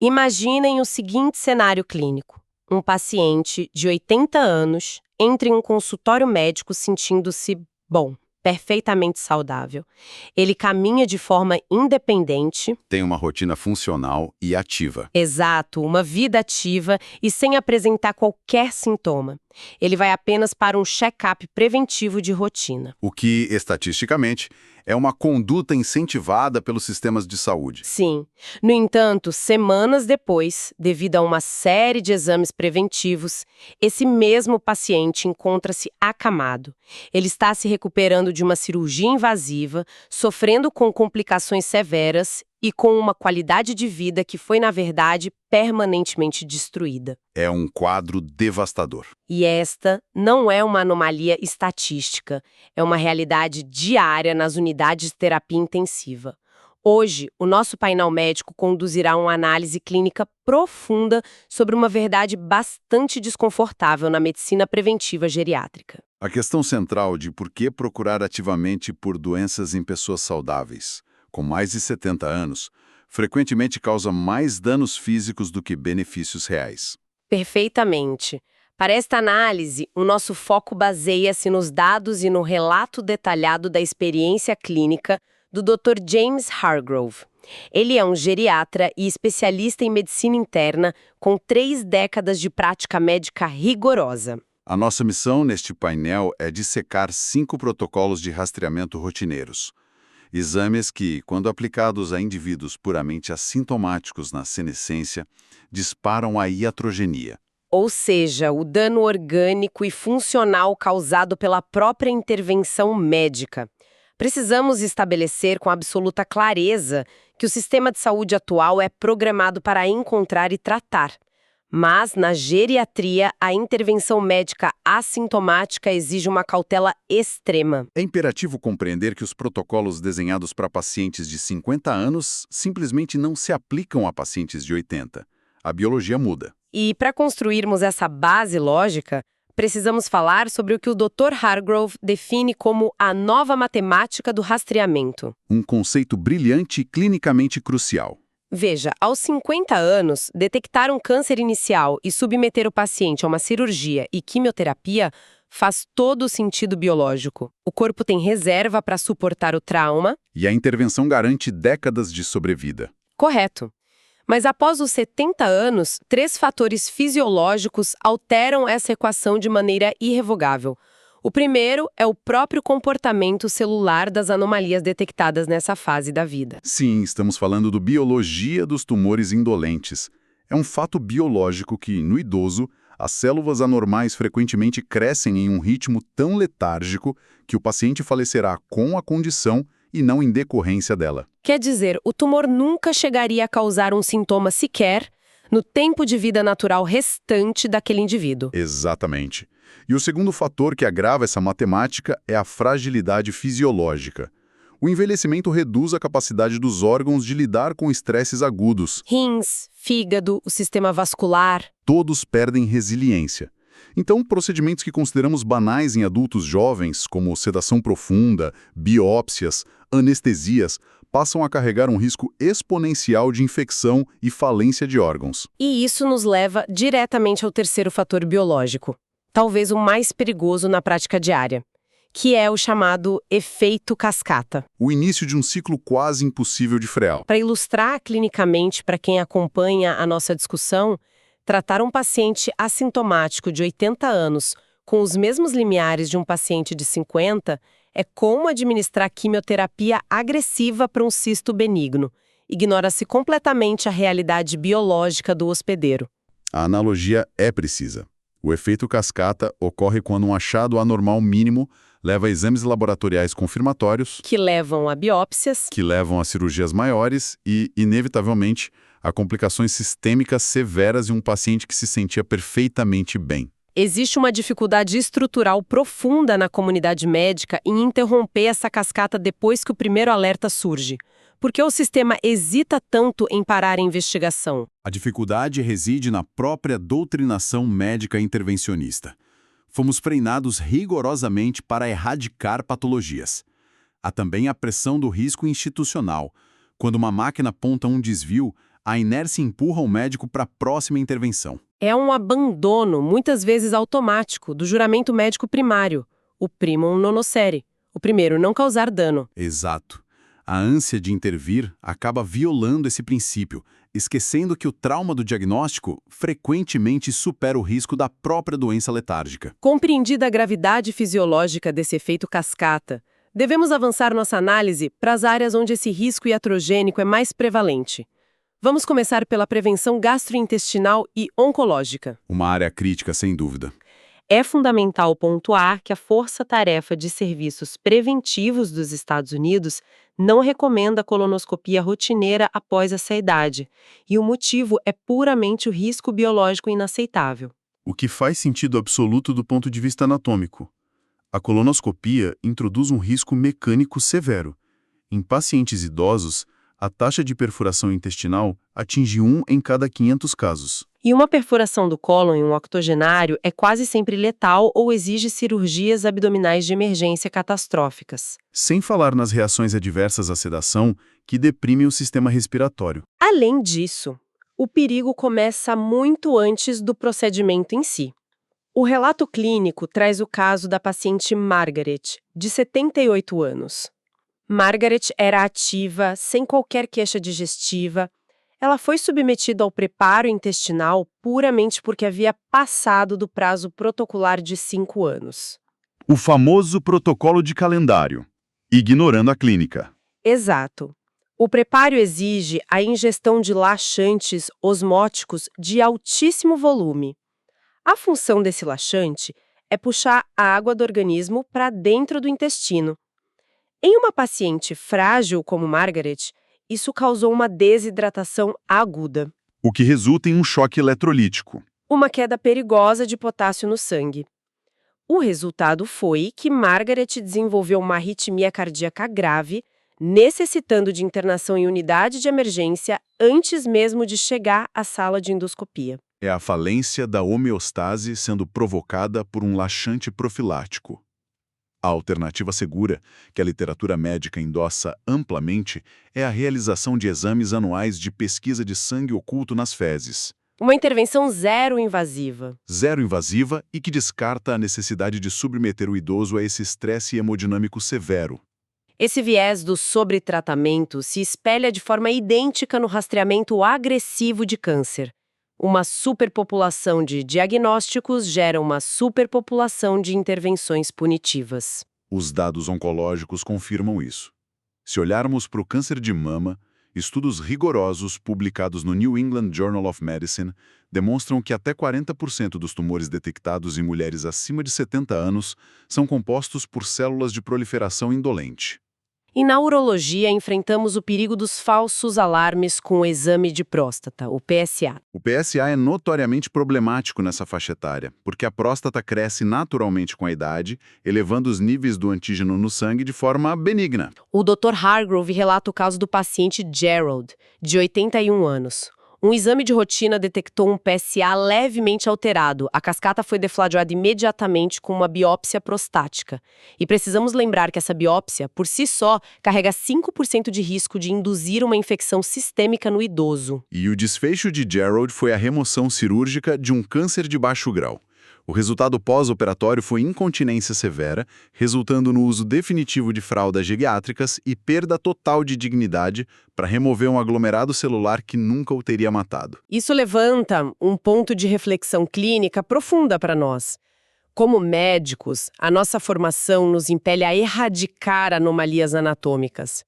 Imaginem o seguinte cenário clínico. Um paciente de 80 anos entra em um consultório médico sentindo-se, bom, perfeitamente saudável. Ele caminha de forma independente, Tem uma rotina funcional e ativa. exato, uma vida ativa e sem apresentar qualquer sintoma. Ele vai apenas para um check-up preventivo de rotina. O que, estatisticamente, é uma conduta incentivada pelos sistemas de saúde. Sim. No entanto, semanas depois, devido a uma série de exames preventivos, esse mesmo paciente encontra-se acamado. Ele está se recuperando de uma cirurgia invasiva, sofrendo com complicações severas e com uma qualidade de vida que foi, na verdade, permanentemente destruída. É um quadro devastador. E esta não é uma anomalia estatística, é uma realidade diária nas unidades de terapia intensiva. Hoje, o nosso painel médico conduzirá uma análise clínica profunda sobre uma verdade bastante desconfortável na medicina preventiva geriátrica. A questão central de por que procurar ativamente por doenças em pessoas saudáveis, com mais de 70 anos, frequentemente causa mais danos físicos do que benefícios reais. Perfeitamente. Para esta análise, o nosso foco baseia-se nos dados e no relato detalhado da experiência clínica do Dr. James Hargrove. Ele é um geriatra e especialista em medicina interna com 3 décadas de prática médica rigorosa. A nossa missão neste painel é dissecar 5 protocolos de rastreamento rotineiros. Exames que, quando aplicados a indivíduos puramente assintomáticos na senescência, disparam a iatrogenia. Ou seja, o dano orgânico e funcional causado pela própria intervenção médica. Precisamos estabelecer com absoluta clareza que o sistema de saúde atual é programado para encontrar e tratar. Mas, na geriatria, a intervenção médica assintomática exige uma cautela extrema. É imperativo compreender que os protocolos desenhados para pacientes de 50 anos simplesmente não se aplicam a pacientes de 80. A biologia muda. E, para construirmos essa base lógica, precisamos falar sobre o que o Dr. Hargrove define como a nova matemática do rastreamento. Um conceito brilhante e clinicamente crucial. Veja, aos 50 anos, detectar um câncer inicial e submeter o paciente a uma cirurgia e quimioterapia faz todo o sentido biológico. O corpo tem reserva para suportar o trauma. E a intervenção garante décadas de sobrevida. Correto. Mas após os 70 anos, 3 fatores fisiológicos alteram essa equação de maneira irrevogável. O primeiro é o próprio comportamento celular das anomalias detectadas nessa fase da vida. Sim, estamos falando do biologia dos tumores indolentes. É um fato biológico que, no idoso, as células anormais frequentemente crescem em um ritmo tão letárgico que o paciente falecerá com a condição e não em decorrência dela. Quer dizer, o tumor nunca chegaria a causar um sintoma sequer no tempo de vida natural restante daquele indivíduo. Exatamente. E o segundo fator que agrava essa matemática é a fragilidade fisiológica. O envelhecimento reduz a capacidade dos órgãos de lidar com estresses agudos. Rins, fígado, o sistema vascular. Todos perdem resiliência. Então, procedimentos que consideramos banais em adultos jovens, como sedação profunda, biópsias, anestesias, passam a carregar um risco exponencial de infecção e falência de órgãos. E isso nos leva diretamente ao terceiro fator biológico, talvez o mais perigoso na prática diária, que é o chamado efeito cascata. O início de um ciclo quase impossível de frear. Para ilustrar clinicamente para quem acompanha a nossa discussão, tratar um paciente assintomático de 80 anos com os mesmos limiares de um paciente de 50 é como administrar quimioterapia agressiva para um cisto benigno. Ignora-se completamente a realidade biológica do hospedeiro. A analogia é precisa. O efeito cascata ocorre quando um achado anormal mínimo leva a exames laboratoriais confirmatórios, Que levam a biópsias. que levam a cirurgias maiores e, inevitavelmente, a complicações sistêmicas severas em um paciente que se sentia perfeitamente bem. Existe uma dificuldade estrutural profunda na comunidade médica em interromper essa cascata depois que o primeiro alerta surge. Por que o sistema hesita tanto em parar a investigação? A dificuldade reside na própria doutrinação médica intervencionista. Fomos treinados rigorosamente para erradicar patologias. Há também a pressão do risco institucional. Quando uma máquina aponta um desvio, a inércia empurra o médico para a próxima intervenção. É um abandono, muitas vezes automático, do juramento médico primário, o primum nocere, o primeiro não causar dano. Exato. A ânsia de intervir acaba violando esse princípio, esquecendo que o trauma do diagnóstico frequentemente supera o risco da própria doença letárgica. Compreendida a gravidade fisiológica desse efeito cascata, devemos avançar nossa análise para as áreas onde esse risco iatrogênico é mais prevalente. Vamos começar pela prevenção gastrointestinal e oncológica. Uma área crítica, sem dúvida. É fundamental pontuar que a Força-Tarefa de Serviços Preventivos dos Estados Unidos não recomenda a colonoscopia rotineira após essa idade, e o motivo é puramente o risco biológico inaceitável. O que faz sentido absoluto do ponto de vista anatômico. A colonoscopia introduz um risco mecânico severo. Em pacientes idosos, a taxa de perfuração intestinal atinge 1 em cada 500 casos. E uma perfuração do cólon em um octogenário é quase sempre letal ou exige cirurgias abdominais de emergência catastróficas. Sem falar nas reações adversas à sedação, que deprimem o sistema respiratório. Além disso, o perigo começa muito antes do procedimento em si. O relato clínico traz o caso da paciente Margaret, de 78 anos. Margaret era ativa, sem qualquer queixa digestiva. Ela foi submetida ao preparo intestinal puramente porque havia passado do prazo protocolar de 5 anos. O famoso protocolo de calendário, ignorando a clínica. Exato. O preparo exige a ingestão de laxantes osmóticos de altíssimo volume. A função desse laxante é puxar a água do organismo para dentro do intestino. Em uma paciente frágil como Margaret, isso causou uma desidratação aguda. O que resulta em um choque eletrolítico. Uma queda perigosa de potássio no sangue. O resultado foi que Margaret desenvolveu uma arritmia cardíaca grave, necessitando de internação em unidade de emergência antes mesmo de chegar à sala de endoscopia. É a falência da homeostase sendo provocada por um laxante profilático. A alternativa segura, que a literatura médica endossa amplamente, é a realização de exames anuais de pesquisa de sangue oculto nas fezes. Uma intervenção zero invasiva. Zero invasiva e que descarta a necessidade de submeter o idoso a esse estresse hemodinâmico severo. Esse viés do sobretratamento se espelha de forma idêntica no rastreamento agressivo de câncer. Uma superpopulação de diagnósticos gera uma superpopulação de intervenções punitivas. Os dados oncológicos confirmam isso. Se olharmos para o câncer de mama, estudos rigorosos publicados no New England Journal of Medicine demonstram que até 40% dos tumores detectados em mulheres acima de 70 anos são compostos por células de proliferação indolente. E na urologia, enfrentamos o perigo dos falsos alarmes com o exame de próstata, o PSA. O PSA é notoriamente problemático nessa faixa etária, porque a próstata cresce naturalmente com a idade, elevando os níveis do antígeno no sangue de forma benigna. O Dr. Hargrove relata o caso do paciente Gerald, de 81 anos. Um exame de rotina detectou um PSA levemente alterado. A cascata foi deflagrada imediatamente com uma biópsia prostática. E precisamos lembrar que essa biópsia, por si só, carrega 5% de risco de induzir uma infecção sistêmica no idoso. E o desfecho de Gerald foi a remoção cirúrgica de um câncer de baixo grau. O resultado pós-operatório foi incontinência severa, resultando no uso definitivo de fraldas geriátricas e perda total de dignidade para remover um aglomerado celular que nunca o teria matado. Isso levanta um ponto de reflexão clínica profunda para nós. Como médicos, a nossa formação nos impele a erradicar anomalias anatômicas.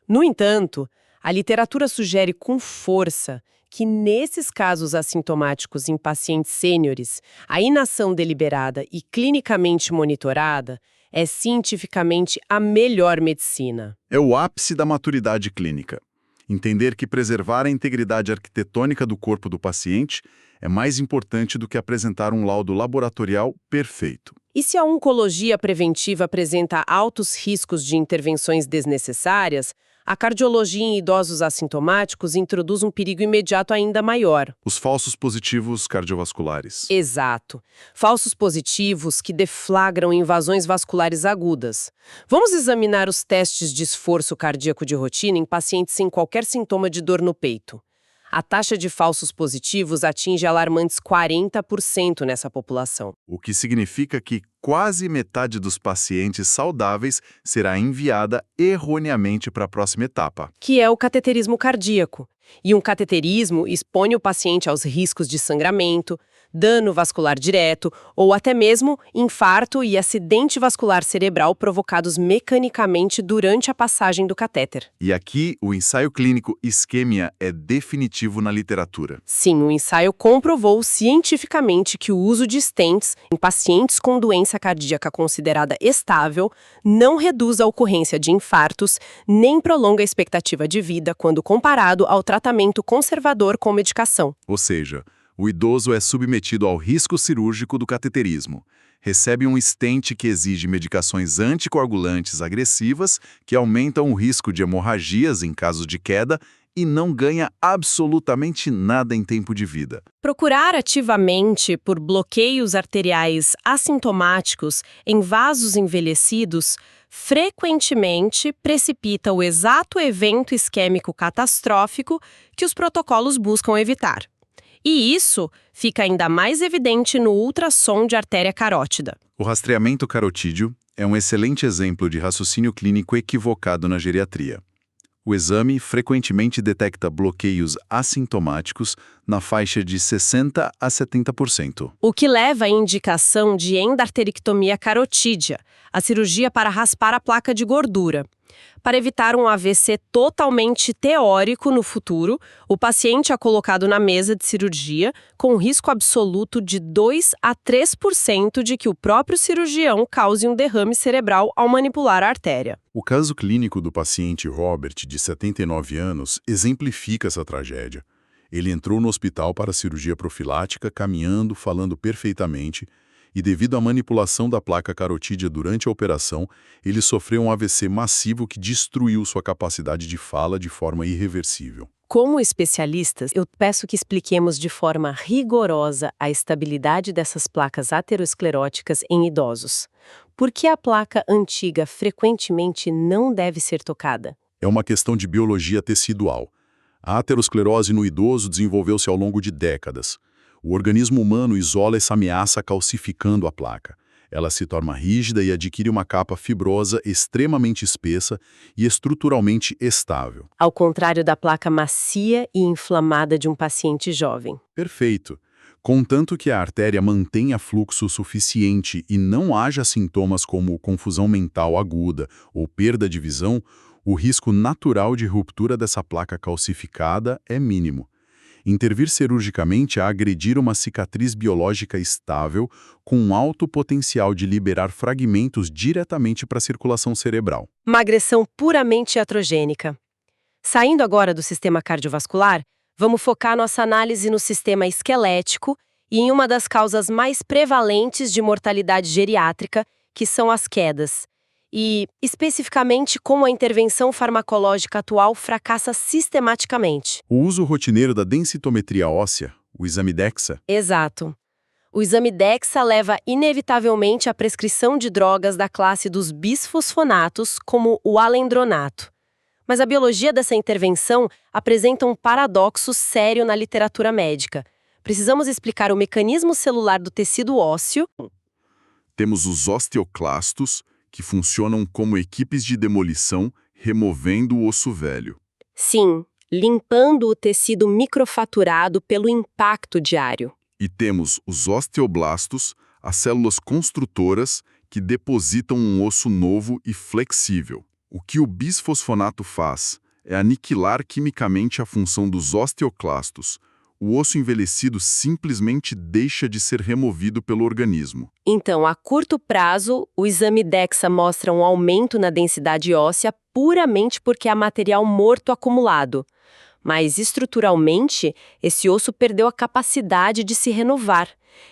No entanto, a literatura sugere com força que nesses casos assintomáticos em pacientes sêniores, a inação deliberada e clinicamente monitorada é cientificamente a melhor medicina. É o ápice da maturidade clínica. Entender que preservar a integridade arquitetônica do corpo do paciente é mais importante do que apresentar um laudo laboratorial perfeito. E se a oncologia preventiva apresenta altos riscos de intervenções desnecessárias, a cardiologia em idosos assintomáticos introduz um perigo imediato ainda maior. Os falsos positivos cardiovasculares. Exato. Falsos positivos que deflagram invasões vasculares agudas. Vamos examinar os testes de esforço cardíaco de rotina em pacientes sem qualquer sintoma de dor no peito. A taxa de falsos positivos atinge alarmantes 40% nessa população. O que significa que quase metade dos pacientes saudáveis será enviada erroneamente para a próxima etapa. Que é o cateterismo cardíaco. E um cateterismo expõe o paciente aos riscos de sangramento, dano vascular direto ou até mesmo infarto e acidente vascular cerebral provocados mecanicamente durante a passagem do catéter. E aqui, o ensaio clínico Isquemia é definitivo na literatura. Sim, o ensaio comprovou cientificamente que o uso de stents em pacientes com doença cardíaca considerada estável não reduz a ocorrência de infartos nem prolonga a expectativa de vida quando comparado ao tratamento conservador com medicação. Ou seja, o idoso é submetido ao risco cirúrgico do cateterismo. Recebe um stent que exige medicações anticoagulantes agressivas que aumentam o risco de hemorragias em caso de queda e não ganha absolutamente nada em tempo de vida. Procurar ativamente por bloqueios arteriais assintomáticos em vasos envelhecidos frequentemente precipita o exato evento isquêmico catastrófico que os protocolos buscam evitar. E isso fica ainda mais evidente no ultrassom de artéria carótida. O rastreamento carotídeo é um excelente exemplo de raciocínio clínico equivocado na geriatria. O exame frequentemente detecta bloqueios assintomáticos na faixa de 60% a 70%. O que leva à indicação de endarterectomia carotídea, a cirurgia para raspar a placa de gordura. Para evitar um AVC totalmente teórico no futuro, o paciente é colocado na mesa de cirurgia com um risco absoluto de 2 a 3% de que o próprio cirurgião cause um derrame cerebral ao manipular a artéria. O caso clínico do paciente Robert, de 79 anos, exemplifica essa tragédia. Ele entrou no hospital para cirurgia profilática, caminhando, falando perfeitamente, e devido à manipulação da placa carotídea durante a operação, ele sofreu um AVC massivo que destruiu sua capacidade de fala de forma irreversível. Como especialistas, eu peço que expliquemos de forma rigorosa a estabilidade dessas placas ateroscleróticas em idosos. Por que a placa antiga frequentemente não deve ser tocada? É uma questão de biologia tecidual. A aterosclerose no idoso desenvolveu-se ao longo de décadas. O organismo humano isola essa ameaça calcificando a placa. Ela se torna rígida e adquire uma capa fibrosa extremamente espessa e estruturalmente estável. Ao contrário da placa macia e inflamada de um paciente jovem. Perfeito. Contanto que a artéria mantenha fluxo suficiente e não haja sintomas como confusão mental aguda ou perda de visão, o risco natural de ruptura dessa placa calcificada é mínimo. Intervir cirurgicamente é agredir uma cicatriz biológica estável com um alto potencial de liberar fragmentos diretamente para a circulação cerebral. Uma agressão puramente iatrogênica. Saindo agora do sistema cardiovascular, vamos focar nossa análise no sistema esquelético e em uma das causas mais prevalentes de mortalidade geriátrica, que são as quedas. E, especificamente, como a intervenção farmacológica atual fracassa sistematicamente. O uso rotineiro da densitometria óssea, o exame DEXA. Exato. O exame DEXA leva inevitavelmente à prescrição de drogas da classe dos bisfosfonatos, como o alendronato. Mas a biologia dessa intervenção apresenta um paradoxo sério na literatura médica. Precisamos explicar o mecanismo celular do tecido ósseo. Temos os osteoclastos, que funcionam como equipes de demolição, removendo o osso velho. Sim, limpando o tecido microfaturado pelo impacto diário. E temos os osteoblastos, as células construtoras, que depositam um osso novo e flexível. O que o bisfosfonato faz é aniquilar quimicamente a função dos osteoclastos. O osso envelhecido simplesmente deixa de ser removido pelo organismo. Então, a curto prazo, o exame DEXA mostra um aumento na densidade óssea puramente porque há material morto acumulado. Mas, estruturalmente, esse osso perdeu a capacidade de se renovar.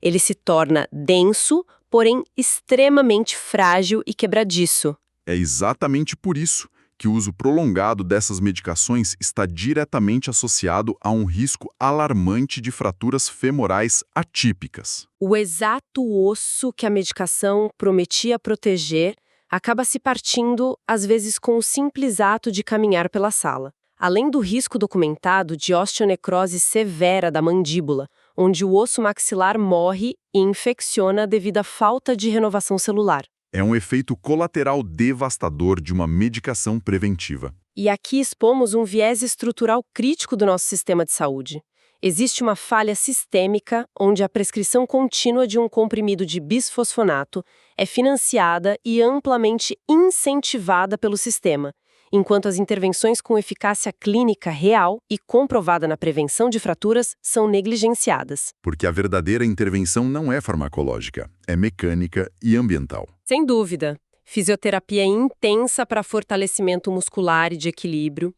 Ele se torna denso, porém extremamente frágil e quebradiço. É exatamente por isso que o uso prolongado dessas medicações está diretamente associado a um risco alarmante de fraturas femorais atípicas. O exato osso que a medicação prometia proteger acaba se partindo, às vezes com o simples ato de caminhar pela sala. além do risco documentado de osteonecrose severa da mandíbula, onde o osso maxilar morre e infecciona devido à falta de renovação celular. É um efeito colateral devastador de uma medicação preventiva. E aqui expomos um viés estrutural crítico do nosso sistema de saúde. Existe uma falha sistêmica onde a prescrição contínua de um comprimido de bisfosfonato é financiada e amplamente incentivada pelo sistema, enquanto as intervenções com eficácia clínica real e comprovada na prevenção de fraturas são negligenciadas. Porque a verdadeira intervenção não é farmacológica, é mecânica e ambiental. Sem dúvida. Fisioterapia intensa para fortalecimento muscular e de equilíbrio,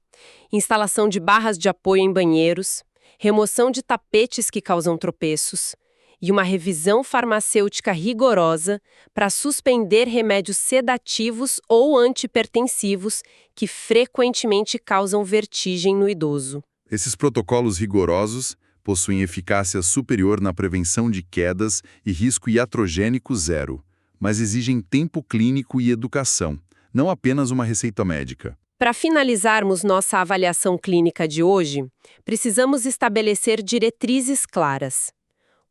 instalação de barras de apoio em banheiros, remoção de tapetes que causam tropeços e uma revisão farmacêutica rigorosa para suspender remédios sedativos ou antihipertensivos que frequentemente causam vertigem no idoso. Esses protocolos rigorosos possuem eficácia superior na prevenção de quedas e risco iatrogênico zero, mas exigem tempo clínico e educação, não apenas uma receita médica. Para finalizarmos nossa avaliação clínica de hoje, precisamos estabelecer diretrizes claras.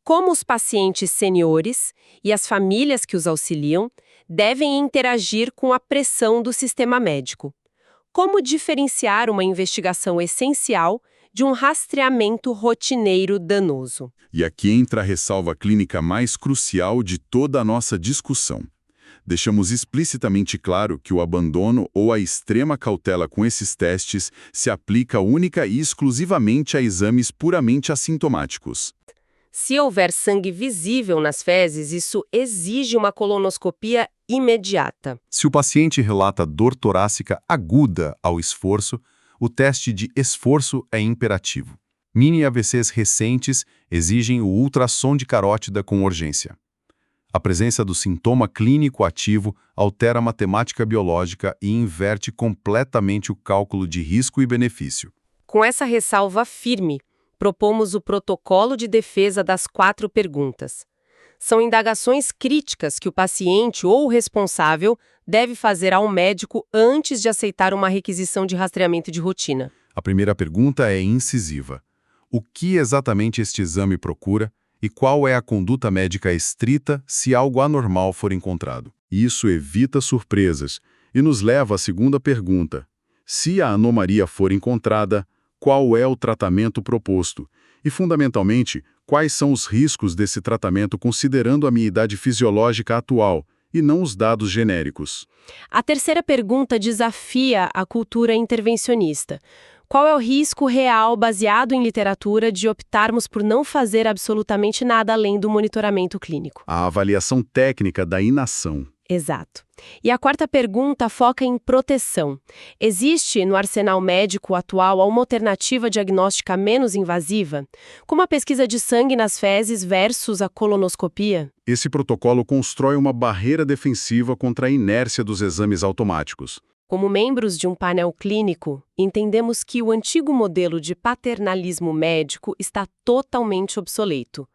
Como os pacientes seniores e as famílias que os auxiliam devem interagir com a pressão do sistema médico. Como diferenciar uma investigação essencial de um rastreamento rotineiro danoso. E aqui entra a ressalva clínica mais crucial de toda a nossa discussão. Deixamos explicitamente claro que o abandono ou a extrema cautela com esses testes se aplica única e exclusivamente a exames puramente assintomáticos. Se houver sangue visível nas fezes, isso exige uma colonoscopia imediata. Se o paciente relata dor torácica aguda ao esforço, o teste de esforço é imperativo. Mini AVCs recentes exigem o ultrassom de carótida com urgência. A presença do sintoma clínico ativo altera a matemática biológica e inverte completamente o cálculo de risco e benefício. Com essa ressalva firme, propomos o protocolo de defesa das 4 perguntas. São indagações críticas que o paciente ou o responsável deve fazer ao médico antes de aceitar uma requisição de rastreamento de rotina. A primeira pergunta é incisiva. O que exatamente este exame procura e qual é a conduta médica estrita se algo anormal for encontrado? Isso evita surpresas e nos leva à segunda pergunta. Se a anomalia for encontrada, qual é o tratamento proposto? E, fundamentalmente, quais são os riscos desse tratamento considerando a minha idade fisiológica atual e não os dados genéricos? A terceira pergunta desafia a cultura intervencionista. Qual é o risco real, baseado em literatura, de optarmos por não fazer absolutamente nada além do monitoramento clínico? A avaliação técnica da inação. Exato. E a quarta pergunta foca em proteção. Existe no arsenal médico atual uma alternativa diagnóstica menos invasiva, como a pesquisa de sangue nas fezes versus a colonoscopia? Esse protocolo constrói uma barreira defensiva contra a inércia dos exames automáticos. Como membros de um painel clínico, entendemos que o antigo modelo de paternalismo médico está totalmente obsoleto.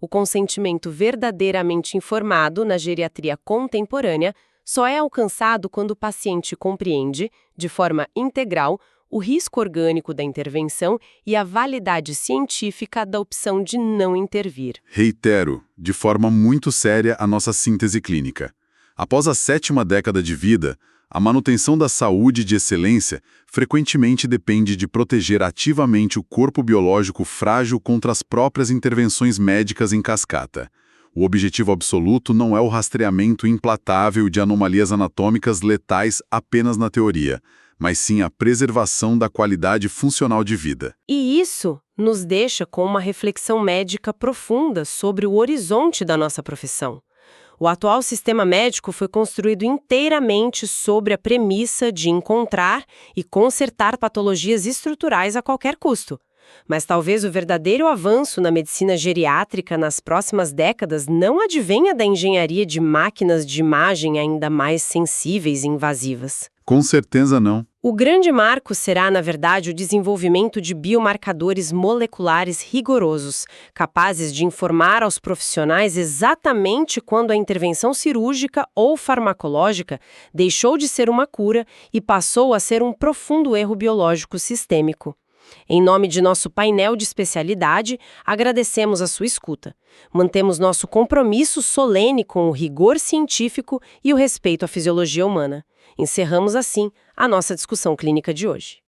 O consentimento verdadeiramente informado na geriatria contemporânea só é alcançado quando o paciente compreende, de forma integral, o risco orgânico da intervenção e a validade científica da opção de não intervir. Reitero, de forma muito séria, a nossa síntese clínica. Após a 7ª década de vida, a manutenção da saúde de excelência frequentemente depende de proteger ativamente o corpo biológico frágil contra as próprias intervenções médicas em cascata. O objetivo absoluto não é o rastreamento implatável de anomalias anatômicas letais apenas na teoria, mas sim a preservação da qualidade funcional de vida. E isso nos deixa com uma reflexão médica profunda sobre o horizonte da nossa profissão. O atual sistema médico foi construído inteiramente sobre a premissa de encontrar e consertar patologias estruturais a qualquer custo. Mas talvez o verdadeiro avanço na medicina geriátrica nas próximas décadas não advenha da engenharia de máquinas de imagem ainda mais sensíveis e invasivas. Com certeza não. O grande marco será, na verdade, o desenvolvimento de biomarcadores moleculares rigorosos, capazes de informar aos profissionais exatamente quando a intervenção cirúrgica ou farmacológica deixou de ser uma cura e passou a ser um profundo erro biológico sistêmico. Em nome de nosso painel de especialidade, agradecemos a sua escuta. Mantemos nosso compromisso solene com o rigor científico e o respeito à fisiologia humana. Encerramos assim a nossa discussão clínica de hoje.